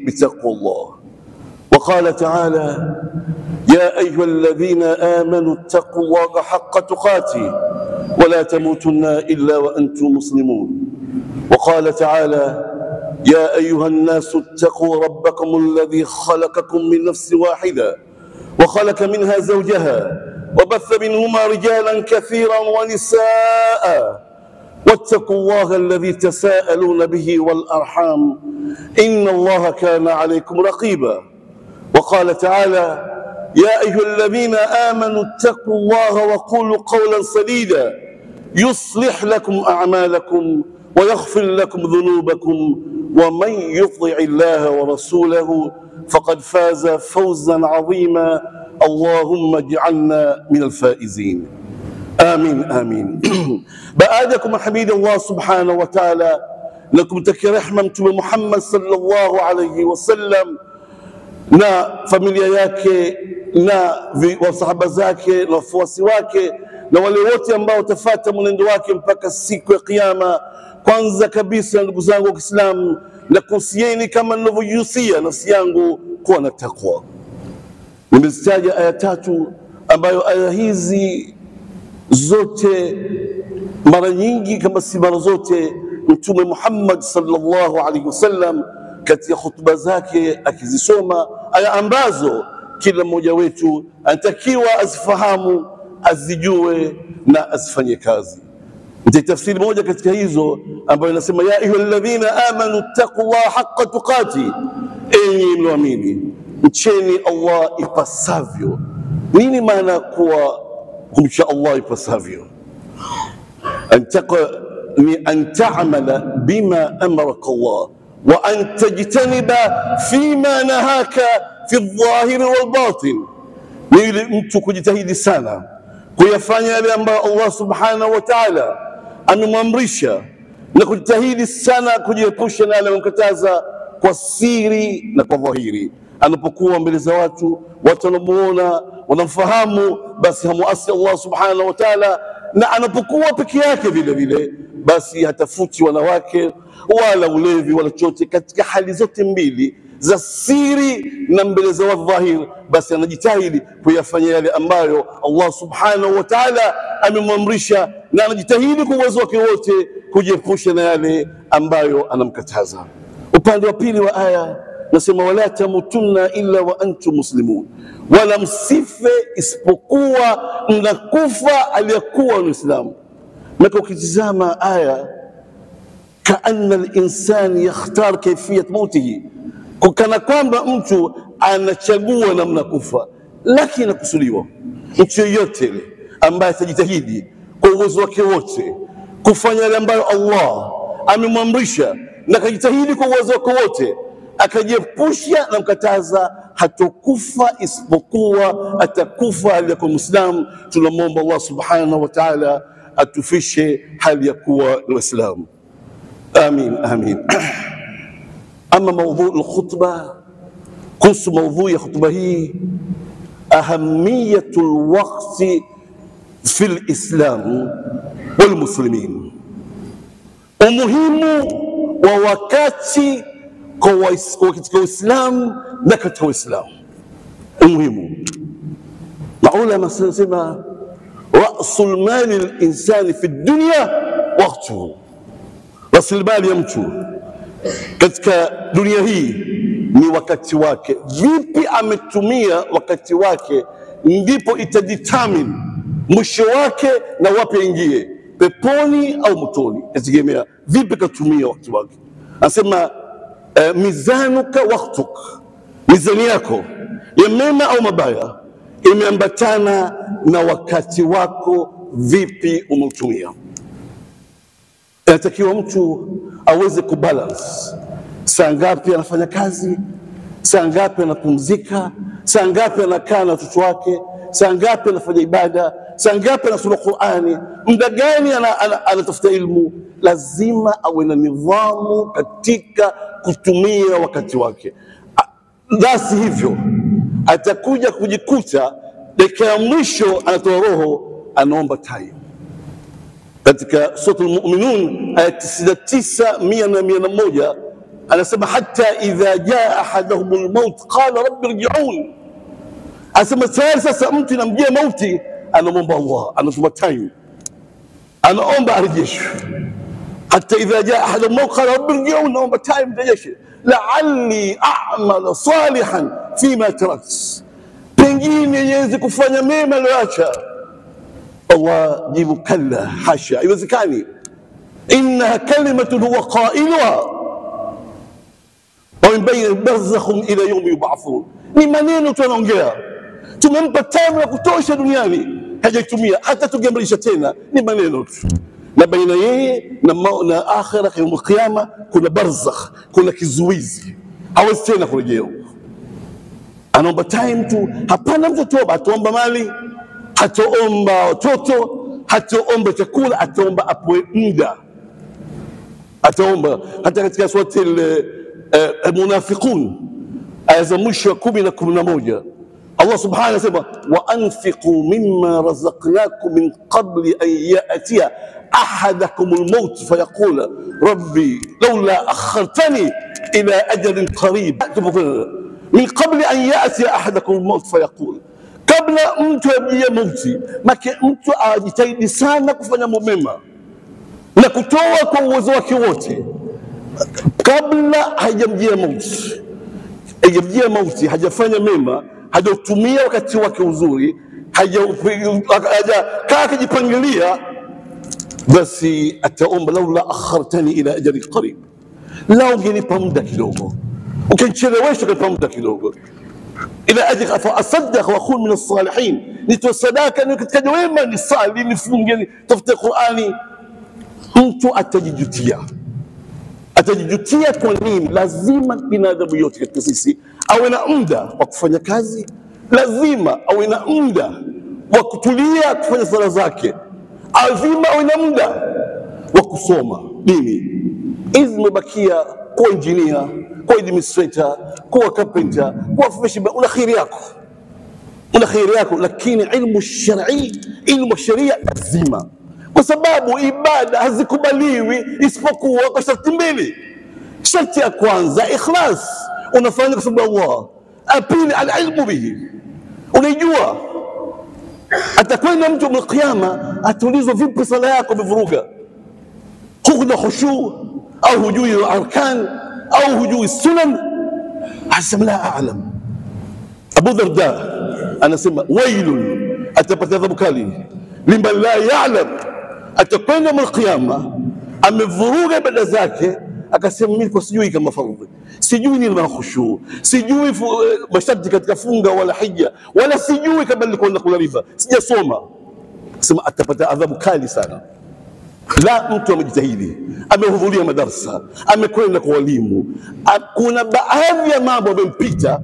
بتقوى الله. وقال تعالى: يا أيها الذين آمنوا اتقوا الله حق تقاته ولا تموتن إلا وأنتم مسلمون. وقال تعالى: يا أيها الناس اتقوا ربكم الذي خلقكم من نفس واحدة وخلق منها زوجها وبث منهما رجالا كثيرا ونساء واتقوا الله الذي تساءلون به والأرحام إن الله كان عليكم رقيبا. وقال تعالى: يا أيها الذين آمنوا اتقوا الله وقولوا قولا سديدا يصلح لكم أعمالكم ويغفر لكم ذنوبكم ومن يطع الله ورسوله فقد فاز فوزا عظيما. اللهم اجعلنا من الفائزين. آمين آمين. Baadakum hamidi Allah subhanahu wa ta'ala na kumtakia rehema Mtume Muhammad sallallahu alayhi wasallam na familia yake na wasahaba zake na wafuasi wake na wale wote ambao watafuata mwenendo wake mpaka siku ya Kiyama. Kwanza kabisa, ndugu zangu wa Kiislamu, na kuhusieni kama ninavyojihusia nafsi yangu kuwa na takwa. Nimezitaja aya tatu ambayo aya hizi zote mara nyingi kama si mara zote Mtume Muhammad sallallahu alaihi wasallam katika hutuba zake akizisoma, aya ambazo kila mmoja wetu anatakiwa azifahamu, azijue na azifanyie kazi. Nitafsiri moja katika hizo ambayo inasema: ya ayyuhalladhina amanu taqullaha haqqa tuqati, enyi mlioamini mcheni Allah ipasavyo. Nini maana kuwa kumcha Allah ipasavyo? an ta'amala bima amaraka Allah wa an tajtaniba fima nahaka fi adh-dhahir wal batin. Ni yule mtu kujitahidi sana kuyafanya yale ambayo Allah subhanahu wa ta'ala amemwamrisha na kujitahidi sana kujiepusha na yale anayokataza kwa siri na kwa dhahiri. Anapokuwa mbele za watu, watu wanamuona, wanamfahamu, basi hamuasi Allah subhanahu wa ta'ala, na anapokuwa peke yake vile vile basi hatafuti wanawake wala ulevi wala chochote. Katika hali zote mbili za siri na mbele za watu dhahiri, basi anajitahidi kuyafanya yale ambayo Allah subhanahu wa ta'ala amemwamrisha, na anajitahidi kwa uwezo wake wote kujiepusha na yale ambayo anamkataza. Upande wa pili wa aya nasema: wala tamutunna illa wa antum muslimun, wala msife isipokuwa mnakufa aliyekuwa Muislamu. Na ukitizama aya, kaanna al-insan yakhtar kayfiyat mautihi, kana kwamba mtu anachagua namna kufa. Lakini nakusudiwa mtu yoyote ambaye atajitahidi kwa uwezo wake wote kufanya yale ambayo Allah amemwamrisha na akajitahidi kwa uwezo wake wote akajiepusha na mkataza, hatokufa isipokuwa atakufa hali ya kuwa Muislamu. Tunamwomba Allah subhanahu wa ta'ala atufishe hali ya kuwa ni Waislamu. Amin amin. Ama maudhui al-khutba, kuhusu maudhui ya khutba hii, ahamiyatul waqti fi al-islam wal muslimin, umuhimu wa wakati katika Uislamu na katika Uislamu. Umuhimu, maulama wanasema rasul mali al-insani fi dunya waqtuhu, rasilimali ya mtu katika dunia hii ni wakati wake. Vipi ametumia wakati wake ndipo itadetermine mwisho wake na wapi aingie, peponi au motoni. Yategemea vipi katumia wakati wake. Anasema mizanuka waqtuk, mizani yako ya mema au mabaya imeambatana na wakati wako, vipi umeutumia. Inatakiwa mtu aweze kubalance, saa ngapi anafanya kazi, saa ngapi anapumzika, saa ngapi anakaa na watoto wake, saa ngapi anafanya ibada, saa ngapi anasoma Qur'ani, muda gani anatafuta ilmu. Lazima awe na nidhamu katika kutumia wakati wake. Basi hivyo atakuja kujikuta dakika ya mwisho anatoa roho, anaomba time. Katika Suratul Mu'minun aya 99, 100 na 101 anasema hatta idha jaa ahaduhumul maut qala rabbi irji'un. Anasema sasa mtu inamjia mauti, anaomba Allah, anatuma time, anaomba arejeshwe. Hatta idha jaa ahaduhumul maut qala rabbi irji'un, naomba time rejeshe, la'alli a'mal salihan fima tarakt, pengine niweze kufanya mema aliyoacha. Allah jibu kalla, hasha, haiwezekani. Innaha kalimatun huwa qailuha wa min bayni barzakhum ila yawmi yub'athun. Ni maneno tunaongea, tumempa time ya kutosha duniani, hajaitumia, hata tungemlisha tena, ni maneno tu. Na baina yeye na akhira yaum qiyama kuna barzakh, kuna kizuizi, hawezi tena kurejea. Anaomba time tu, hapana mtu toba, atuomba mali, hataomba watoto, hataomba chakula, ataomba apoe muda. Ataomba hata katika surati al-Munafiqun aya za mwisho 10 na 11, Allah subhanahu anasema wa anfiqu mimma razaqnakum min qabli an ya'tiya ahadakum al-maut fayaqula rabbi lawla akhartani ila ajalin qarib. Min qabli an ya'tiya ahadakum al-maut fayaqula, kabla mtu ajie mauti, maki mtu ajitahidi sana kufanya mema na kutoa kwa uwezo wake wote kabla hajamjia mauti. Hajamjia mauti, hajafanya mema, hajatumia wakati wake uzuri, hajakaa kujipangilia, basi ataomba laula akhartani ila ajali qarib, lao ungenipa muda kidogo, ukinichelewesha kunipa muda kidogo, ila ajli fa asaddaq wa akun min as-salihin, nitosadaka ni katika wema, ni sali, nifunge, tafute Qur'ani. Mtu atajijutia. Kwa nini? Lazima binadamu yote katika sisi awe na muda wa kufanya kazi, lazima awe na muda wa kutulia kufanya sala zake, lazima awe na muda wa kusoma dini. Hizi zimebakia kuwa engineer, kuwa administrator, kuwa carpenter, kuwa fashion, una khairi yako, lakini ilmu shar'i, ilmu sharia lazima, kwa sababu ibada hazikubaliwi isipokuwa kwa sharti mbili. Sharti ya kwanza ikhlas, unafanya kwa sababu Allah. Pili al-ilmu bihi, unajua. Atakwenda mtu wa kiyama ataulizwa, vipi sala yako imevuruga? Huna khushu au hujui arkan au hujui sunan? Asema la a'lam. Abu Darda anasema wailun, atapata adhabu kali liman la ya'lam. Atakwenda mwa kiyama amevuruga ibada zake, akasema mimi kwa sijui kama fardhi, sijui ni maana khushu, sijui masharti katika funga wala hija, wala sijui kama nilikuwa nakula riba, sijasoma. Sema atapata adhabu kali sana. La, mtu amejitahidi, amehudhuria madarasa, amekwenda kwa walimu, kuna baadhi ya mambo yamempita,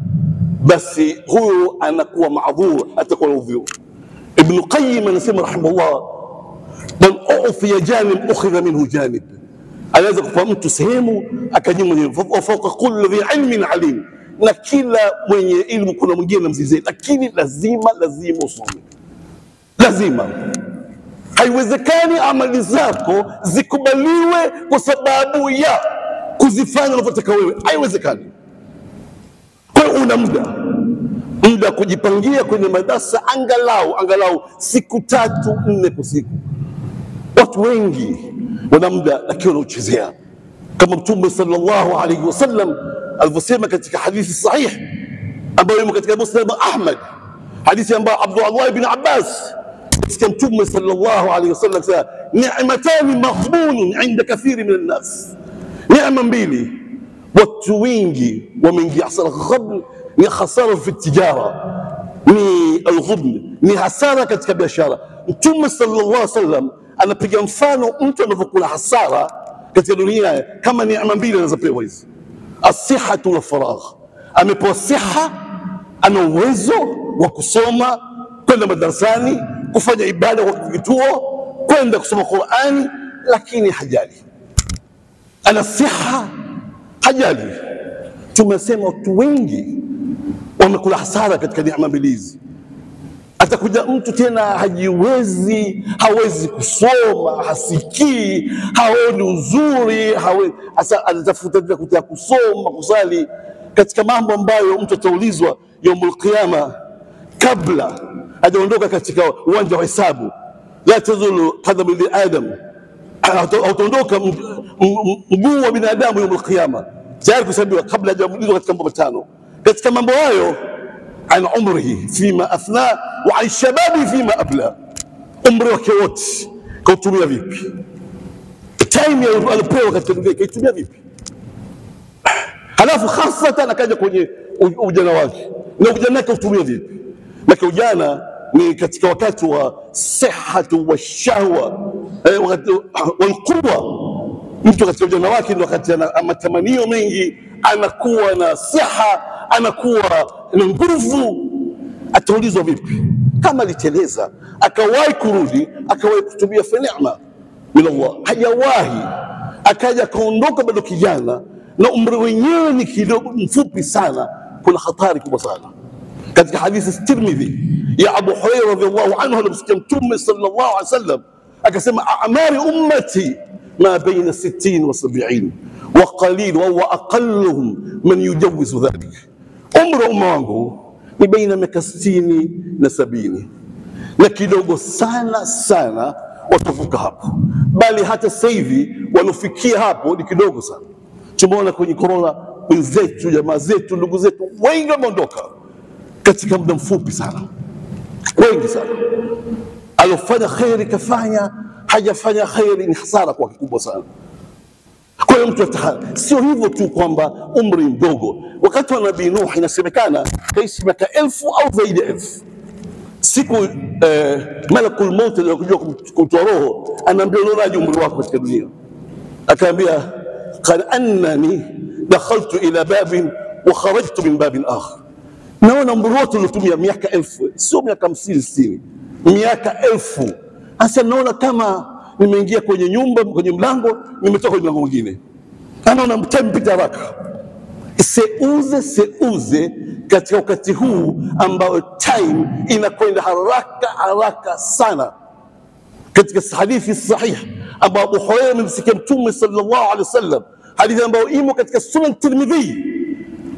basi huyo anakuwa maadhur, atakuwa udhuru. Ibn Qayyim anasema rahimahullah, man ufiya janib ukhidha minhu janib, anaweza kupa mtu sehemu akanyimwa nyingine. Fawqa kulli dhi ilmin alim, na kila mwenye ilmu kuna mwingine mzizeni, lakini lazima usome, lazima. Haiwezekani amali zako zikubaliwe kwa sababu ya kuzifanya unavyotaka wewe, haiwezekani. Kwa hiyo una muda kujipangia kwenye madarasa, angalau siku 3-4 kwa siku. Watu wengi wana muda lakini wanauchezea, kama Mtume sallallahu alayhi wasallam alivyosema katika hadithi sahih ambayo imo katika Musnad Ahmad, hadithi ambayo Abdullah ibn Abbas, Mtume sallallahu alayhi wasallam sema, ni'matani maghbunun 'inda kathiri min an-nas, neema mbili watu wengi wameingia hasara. Ghabn ni hasara fi tijara, ni al-ghubn ni hasara katika biashara. Mtume sallallahu alayhi wasallam anapiga mfano mtu anapokula hasara katika dunia kama neema mbili anazopewa hizi, as-sihhatu wal faragh. Amepewa siha, ana uwezo wa kusoma, kwenda madarasani, kufanya ibada kwa kituo, kwenda kusoma Qur'ani, lakini hajali. Ana siha, hajali. Tumesema watu wengi wamekula hasara katika neema mbili hizi. Atakuja mtu tena hajiwezi, hawezi kusoma, hasikii, haoni uzuri, asa anatafuta kutaka kusoma, kusali, katika mambo ambayo mtu ataulizwa yaumul qiyama kabla hajaondoka katika uwanja wa hisabu. La tazulu qadamu li adam, hautaondoka mguu wa binadamu yaumul qiyama tayari kuhesabiwa kabla hajaulizwa katika mambo matano. Katika mambo hayo عن عمره فيما أثنى وعن شبابه فيما أبلى. umri wake wote kautumia vipi? Time alipewa katika dunia kaitumia vipi? Halafu hasatan akaja kwenye ujana wake, na ujana wake utumia vipi? Na ujana ni katika wakati wa sihhatu wa shahwa wal quwwa. Mtu katika ujana wake ndio wakati ana matamanio mengi, anakuwa na siha, anakuwa na nguvu. Ataulizwa vipi? Kama aliteleza akawahi kurudi, akawahi kutumia fa neema min Allah, hajawahi akaja kaondoka bado kijana na umri wenyewe ni kidogo mfupi sana, kuna hatari kubwa sana. Katika hadithi Tirmidhi ya Abu Hurairah radhiallahu anhu, alimsikia Mtume sallallahu alaihi wasallam akasema, a'mari ummati ma baina 60 wa 70 wa qalil wa aqalluhum man yujawizu dhalik. Umri wa umma wangu ni baina miaka 60 na 70, na kidogo sana sana watavuka hapo, bali hata sasa hivi wanofikia hapo ni kidogo sana. Tumeona kwenye corona wenzetu, jamaa zetu, ndugu zetu wengi wameondoka katika muda mfupi sana, wengi sana. Alofanya khairi kafanya, hajafanya khairi ni hasara kwa kikubwa sana. Kwa hiyo mtu sio hivyo tu kwamba umri mdogo. Wakati wa Nabii Nuh inasemekana kaishi miaka 1000 au zaidi ya 1000. Siku malakul maut alikuja kumtoa roho, anaambia unaonaje umri wako katika dunia? Akaambia qad annani dakhaltu ila babin wa kharajtu min babin akhar. Naona umri wote uliotumia miaka 1000, sio miaka 50 60, miaka 1000. Sasa naona kama nimeingia kwenye nyumba, kwenye mlango, nimetoka kwenye mlango mwingine. Anaona mpita haraka. Seuze katika wakati huu ambao time inakwenda haraka sana. Katika hadithi sahih ambao Abu Hurairah amemsikia Mtume sallallahu alaihi wasallam, hadithi ambayo imo katika Sunan Tirmidhi,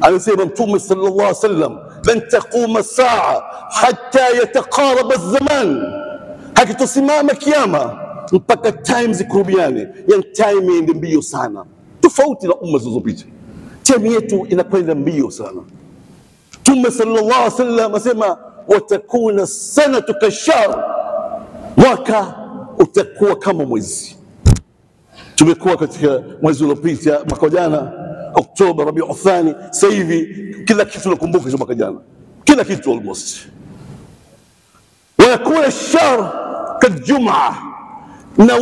anasema Mtume sallallahu alaihi wasallam, lan taquma saa hatta yataqaraba az-zaman, hakitosimama kiyama mpaka time zikurubiane. Yani time iende mbio sana, tofauti na umma zilizopita. Time yetu inakwenda mbio sana. Mtume sallallahu alaihi wasallam asema, watakuna sanatu kashahr, mwaka utakuwa kama mwezi. Tumekuwa katika mwezi uliopita, mwaka jana Oktoba, Rabiul Thani. Sasa hivi kila kitu nakumbuka cha mwaka jana, kila kitu almost. Wakuna shahr kajum'a, na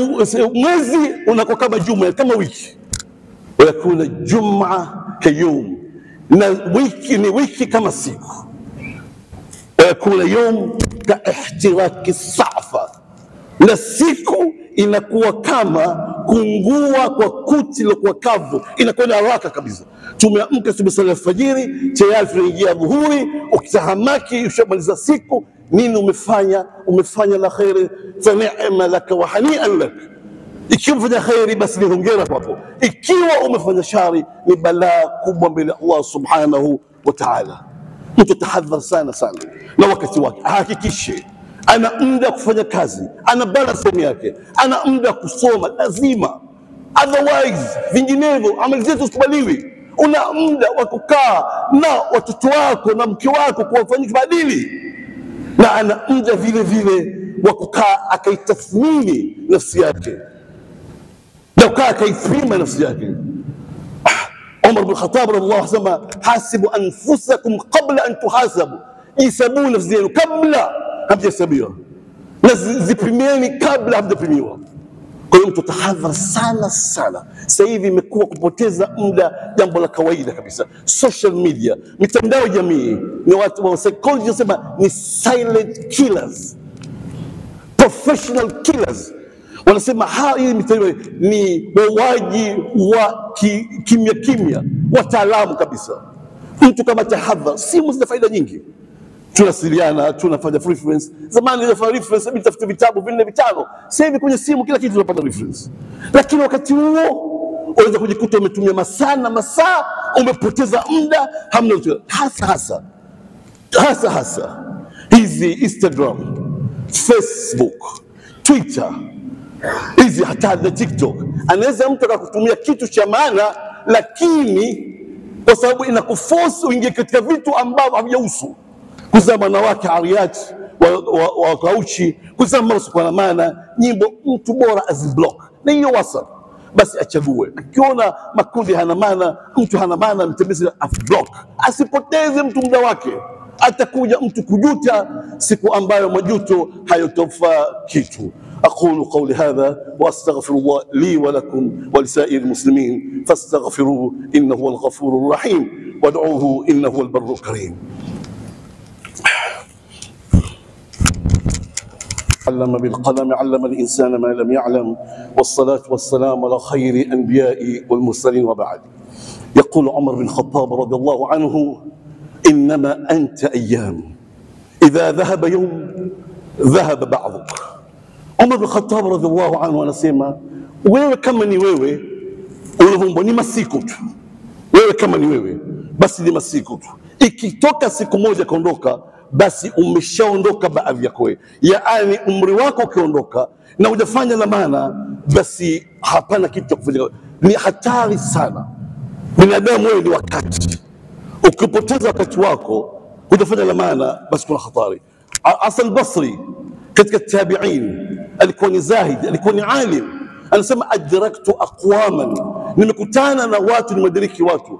mwezi unakuwa kama juma, kama wiki. Wakuna jum'a kayum, na wiki ni wiki kama siku. Wakuna yawm ka ihtiraki safa, na siku inakuwa kama kungua kwa kuti lokuwa kavu, inakwenda haraka kabisa. Tumeamka tumesali alfajiri, tayari tunaingia dhuhuri, ukitahamaki ushamaliza siku. Nini umefanya? Umefanya la khairi, fa ni'ma laka wa hani'an lak. Ikiwa umefanya khairi basi ni hongera kwako, ikiwa umefanya shari ni balaa kubwa mbele Allah subhanahu wa ta'ala. Mtu tahadhar sana sana na wakati wake, hakikishe ana muda kufanya kazi, ana balance yake, ana muda kusoma lazima, otherwise vinginevyo amali zetu zikubaliwi. Una muda wa kukaa na watoto wako na mke wako kuwafanyia badili, na ana muda vile vile wa kukaa akaitathmini nafsi yake, na kukaa akaipima nafsi yake. Umar bin Khattab radhiallahu anhu anasema, hasibu anfusakum qabla an tuhasabu, isabu nafsi zenu kabla hamjahesabiwa, na zipimieni kabla hamjapimiwa. Kwa hiyo mtu tahadhari sana sana. Sasa hivi imekuwa kupoteza muda jambo la kawaida kabisa. Social media, mitandao ya jamii, ni watu wa psychology wanasema ni silent killers, professional killers. Wanasema hii mitandao ni wauaji wa kimya, wataalamu kabisa. Mtu kama tahadhari, simu zina faida nyingi. tunasiliana, tunafanya reference. Zamani nilifanya reference bila tafuta vitabu 4-5. Sasa hivi kwenye simu kila kitu unapata reference. Lakini wakati huo unaweza kujikuta umetumia masaa, umepoteza muda, hamna hasa hizi Instagram, Facebook, Twitter, hizi hata na TikTok. Anaweza mtu akakutumia kitu cha maana, lakini kwa sababu inakuforce uingie katika vitu ambavyo havijahusu. Kuzama na wake Ariyat wa Kauchi, kuzama mambo kwa maana, nyimbo mtu bora aziblock. Na hiyo WhatsApp basi achague. Akiona makundi hana maana, mtu hana maana, mtembezi afblock. Asipoteze mtu muda wake. Atakuja mtu kujuta siku ambayo majuto hayotofaa kitu. أقول قولي هذا وأستغفر الله لي ولكم ولسائر المسلمين فاستغفروه إنه هو الغفور الرحيم وادعوه إنه هو البر الكريم. علم بالقلم علم الإنسان ما لم يعلم والصلاة والسلام على خير الأنبياء والمرسلين وبعد. يقول عمر بن الخطاب رضي الله عنه: إنما أنت أيام إذا ذهب يوم ذهب بعضك. Umar bin Khattab radhiallahu anhu anasema, wewe kama ni wewe unavyombwa ni masiku tu. Wewe kama ni wewe basi ni masiku tu. Ikitoka siku moja kaondoka, basi umeshaondoka baadhi yako. Yaani umri wako ukiondoka na hujafanya la maana, basi hapana kitu cha kufanya. Ni hatari sana. Binadamu wewe ni wakati. Ukipoteza wakati wako hujafanya la maana, basi kuna hatari. Hasan al-Basri katika tabi'in alikuwa ni zahid, alikuwa ni alim. Anasema adraktu aqwaman, nimekutana na watu, nimediriki watu,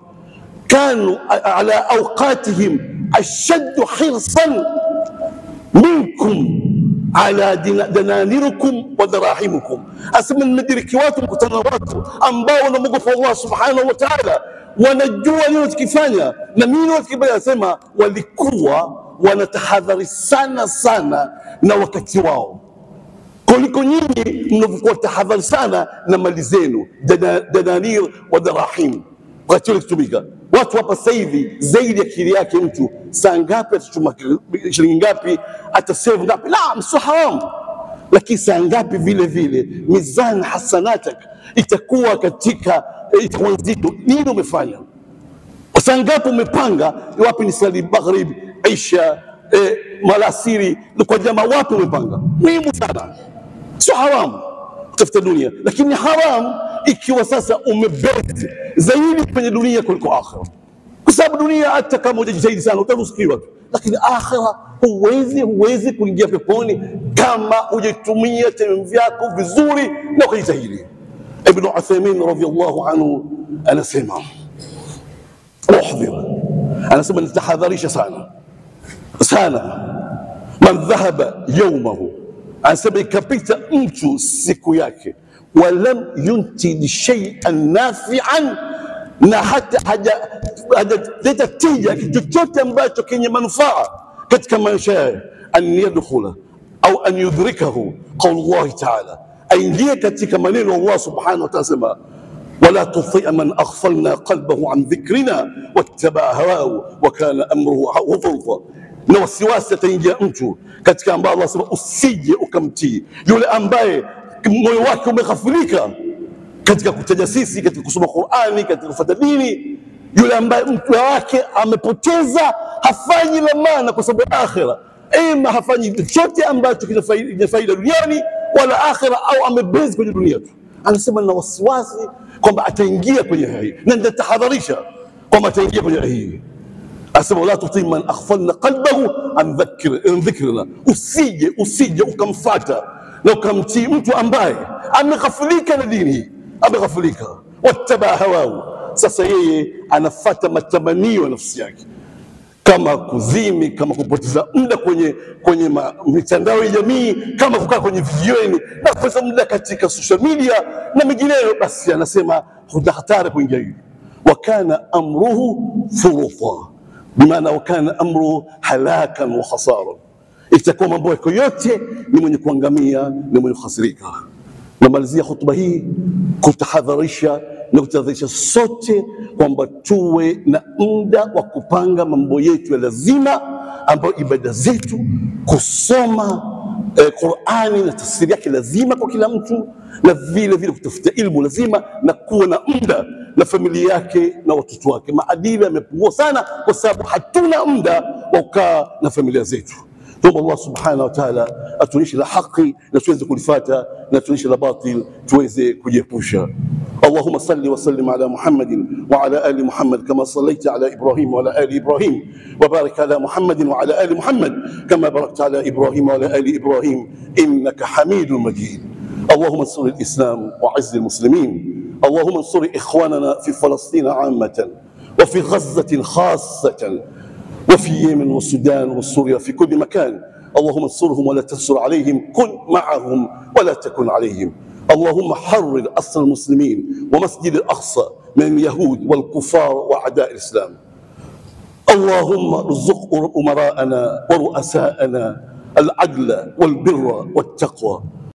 kanu ala awqatihim ashaddu hirsan minkum ala dananirukum wa darahimukum. Asema nimediriki watu, mkutana na watu ambao wanamwogopa Allah subhanahu wa ta'ala, wanajua nini wakifanya na nini wakibaya. Asema walikuwa wanatahadhari sana na wakati wao kuliko nyinyi mnavyokuwa tahadhari sana na mali zenu, dananir wa darahim. Wakati kutumika watu hapa sasa hivi zaidi ya akili yake mtu, saa ngapi atachuma shilingi ngapi, atasave ngapi, la sio haramu, lakini saa ngapi vile mizan hasanatak itakuwa katika itakuwa nzito. Nini umefanya? Saa ngapi umepanga wapi ni sali maghrib, isha, malasiri kwa jamaa, wapi umepanga? Muhimu sana. Sio haramu kutafuta dunia, lakini haram ikiwa sasa umebezi zaidi kwenye dunia kuliko akhira. Kwa sababu dunia hata kama hujajitahidi sana utarusikiwa tu, lakini akhira huwezi kuingia peponi kama hujatumia time vyako vizuri na kujitahidi. Ibn Uthaymeen radhiyallahu anhu anasema, anasema nitahadharisha sana man dhahaba yawmahu, anasema ikapita mtu siku yake, walam yuntij shay'an nafi'an, na hata hajaleta tija kitu chochote ambacho kenye manufaa katika maisha yake, an yadkhula au an yudrikahu qawl Allah ta'ala, aingie katika maneno Allah subhanahu wa ta'ala sema, wala tuti' man aghfalna qalbahu an dhikrina wattaba'a hawahu wa kana amruhu furta. Na wasiwasi ataingia mtu katika ambaye Allah sema usije ukamtii yule ambaye moyo wake umeghafilika katika kutaja sisi, katika kusoma Qur'ani, katika kufuata dini, yule ambaye mtu wake amepoteza, hafanyi la maana kwa sababu akhira, ima hafanyi chochote ambacho kina faida duniani wala akhira, au amebezi kwenye dunia tu. Anasema na wasiwasi kwamba ataingia kwenye hii, na nitatahadharisha kwamba ataingia kwenye hii. Asema la tuti man aghfalna qalbahu an dhikrina, usije ukamfuata na ukamtii mtu ambaye ameghafilika na dini, ameghafilika, wattaba hawahu. Sasa yeye anafuata matamanio ya nafsi yake, kama kuzimi, kama kupoteza muda kwenye mitandao ya jamii, kama kukaa kwenye vijiweni na kupoteza muda katika social media na mengineyo, basi anasema hatari kuingia hivi. Wakana amruhu furuta, bimaana wakana amruhu halakan wa khasara, itakuwa mambo yako yote ni mwenye kuangamia, ni mwenye kukhasirika. Namalizia hotuba hii kutahadharisha na kutahadharisha sote kwamba tuwe na muda wa kupanga mambo yetu ya lazima ambayo ibada zetu kusoma Qur'ani na tafsiri yake lazima kwa kila mtu, na vile vile kutafuta ilmu lazima, na kuwa na muda na familia yake na watoto wake. Maadili yamepungua sana kwa sababu hatuna muda wa kukaa na familia zetu. Tuombe Allah subhanahu wa ta'ala atuonyeshe la haki na tuweze kulifuata, na atuonyeshe la batil tuweze kujiepusha. اللهم صل وسلم على محمد وعلى آل محمد كما صليت على إبراهيم وعلى آل إبراهيم، وبارك على محمد وعلى آل محمد كما باركت على إبراهيم وعلى آل إبراهيم إنك حميد مجيد. اللهم انصر الإسلام وعز المسلمين. اللهم انصر إخواننا في فلسطين عامة، وفي غزة خاصة، وفي اليمن والسودان وسوريا، في كل مكان. اللهم انصرهم ولا تنصر عليهم، كن معهم ولا تكن عليهم. اللهم حرر أسر المسلمين ومسجد الأقصى من اليهود والكفار وأعداء الإسلام. اللهم ارزق أمراءنا ورؤساءنا العدل والبر والتقوى.